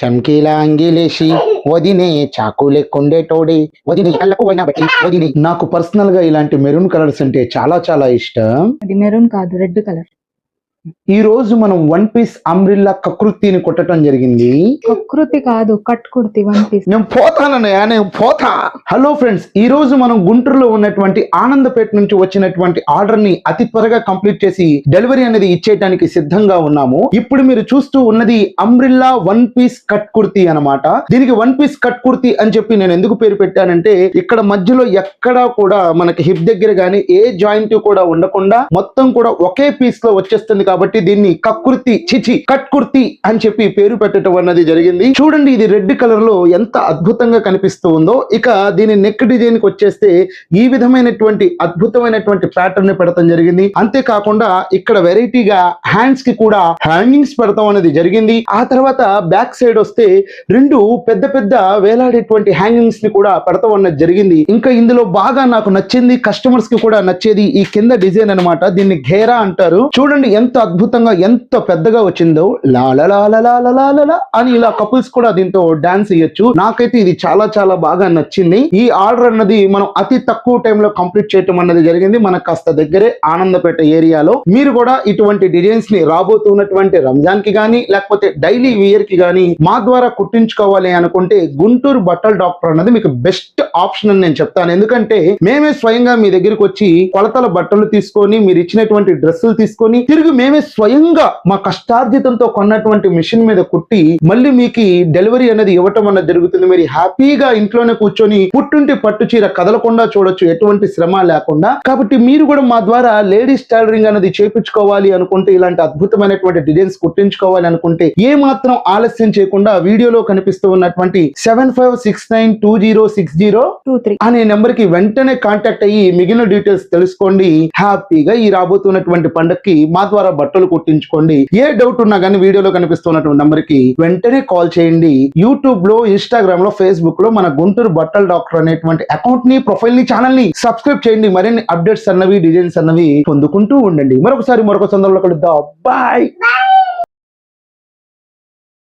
చమ్కీలా అంగీలేసి వదినే చాకులెక్కుండేటోడే వదినే కళ్ళకు పోయినా బట్టి వదినే. నాకు పర్సనల్ గా ఇలాంటి మెరూన్ కలర్స్ అంటే చాలా చాలా ఇష్టం. అది మెరూన్ కాదు, రెడ్ కలర్. ఈ రోజు మనం వన్ పీస్ అంబ్రిల్లా కకృతిని కొట్టడం జరిగింది. ప్రకృతి కాదు, కట్ కుర్తి వన్ పీస్. నేను పోతానన్నయ్య, నేను పోతా. హలో ఫ్రెండ్స్, ఈ రోజు మనం గుంటూరులో ఉన్నటువంటి ఆనందపేట నుంచి వచ్చినటువంటి ఆర్డర్ ని అతి త్వరగా కంప్లీట్ చేసి డెలివరీ అనేది ఇచ్చేయడానికి సిద్ధంగా ఉన్నాము. ఇప్పుడు మీరు చూస్తూ ఉన్నది umbrella one piece cut kurti అన్నమాట. దీనికి వన్ పీస్ కట్ కుర్తి అని చెప్పి నేను ఎందుకు పేరు పెట్టానంటే, ఇక్కడ మధ్యలో ఎక్కడా కూడా మనకి హిప్ దగ్గర గానీ ఏ జాయింట్ కూడా ఉండకుండా మొత్తం కూడా ఒకే పీస్ లో వచ్చేస్తుంది కాబట్టి దీన్ని కక్కుర్తి చిచి కట్ కుర్తి అని చెప్పి పేరు పెట్టడం అన్నది జరిగింది. చూడండి, ఇది రెడ్ కలర్ లో ఎంత అద్భుతంగా కనిపిస్తూ ఉందో. ఇక దీని నెక్ డిజైన్ కి వచ్చేస్తే ఈ విధమైనటువంటి అద్భుతమైనటువంటి ప్యాటర్న్ ని పెడతాం జరిగింది. అంతేకాకుండా ఇక్కడ వెరైటీగా హ్యాండ్స్ కి కూడా హ్యాంగింగ్స్ పెడతాం అనేది జరిగింది. ఆ తర్వాత బ్యాక్ సైడ్ వస్తే రెండు పెద్ద పెద్ద వేలాడేటువంటి హ్యాంగింగ్స్ ని కూడా పెడతాం అన్నది జరిగింది. ఇంకా ఇందులో బాగా నాకు నచ్చింది, కస్టమర్స్ కి కూడా నచ్చేది ఈ కింద డిజైన్ అన్నమాట. దీన్ని ఘేరా అంటారు. చూడండి ఎంత అద్భుతంగా ఎంత పెద్దగా వచ్చిందో. లాలలాలలాలలాల అని ఇలా కపుల్స్ కూడా దీంతో డాన్స్ చేయొచ్చు. నాకైతే ఇది చాలా చాలా బాగా నచ్చింది. ఈ ఆర్డర్ అన్నది మనం అతి తక్కువ టైంలో కంప్లీట్ చేయటం అన్నది జరిగింది. మనకు కాస్త దగ్గరే ఆనందపేట ఏరియాలో. మీరు కూడా ఇటువంటి డిజైన్స్ ని రాబోతున్నటువంటి రంజాన్ కి గానీ లేకపోతే డైలీ వేర్ కి గానీ మా ద్వారా కుట్టించుకోవాలి అనుకుంటే గుంటూరు బట్టల డాక్టర్ అన్నది మీకు బెస్ట్ ఆప్షన్ అని నేను చెప్తాను. ఎందుకంటే మేమే స్వయంగా మీ దగ్గరికి వచ్చి కొలతల బట్టలు తీసుకొని మీరు ఇచ్చినటువంటి డ్రెస్సులు తీసుకొని తిరిగి మేమే స్వయంగా మా కష్టార్జితంతో కొన్నటువంటి మిషన్ మీద కుట్టి మళ్ళీ మీకు డెలివరీ అనేది ఇవ్వటం అన్నది జరుగుతుంది. మీరు హ్యాపీగా ఇంట్లోనే కూర్చొని పుట్టుంటి పట్టు చీర కదలకుండా చూడొచ్చు, ఎటువంటి శ్రమ లేకుండా. కాబట్టి మీరు కూడా మా ద్వారా లేడీస్ టైలరింగ్ అనేది చేయించుకోవాలి అనుకుంటే, ఇలాంటి అద్భుతమైనటువంటి డిజైన్స్ కుట్టించుకోవాలి అనుకుంటే ఏ మాత్రం ఆలస్యం చేయకుండా వీడియోలో కనిపిస్తూ ఉన్నటువంటి 7569206023 అనే నెంబర్ కి వెంటనే కాంటాక్ట్ అయ్యి మిగిలిన డీటెయిల్స్ తెలుసుకోండి. హ్యాపీగా ఈ రాబోతున్నటువంటి పండక్కి మా ద్వారా బట్టలు కుట్టించుకోండి. ఏ డౌట్ ఉన్నా కానీ వీడియోలో కనిపిస్తున్నటువంటి నంబర్ కి వెంటనే కాల్ చేయండి. యూట్యూబ్ లో, ఇన్స్టాగ్రామ్ లో, ఫేస్బుక్ లో మన గుంటూరు బట్టల డాక్టర్ అనేటువంటి అకౌంట్ ని, ప్రొఫైల్ ని, ఛానల్ ని సబ్స్క్రైబ్ చేయండి. మరిన్ని అప్డేట్స్ అన్నవి, డిజైన్స్ అన్నవి పొందుకుంటూ ఉండండి. మరొక సందర్భంలో కలుద్దాం. బాయ్.